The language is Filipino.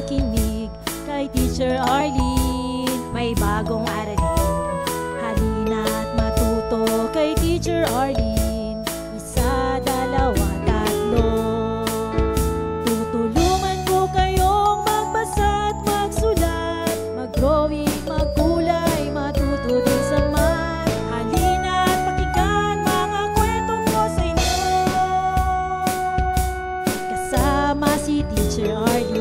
makinig kay Teacher Arlene. May bagong aralin, halina't matuto kay Teacher Arlene. Isa, dalawa, tatlo. Tutulungan ko kayong magbasa at magsulat, mag-drawing, magkulay, matuto din sa math. Halina't pakinggan mga kwento ko sa inyo, kasama si Teacher Arlene.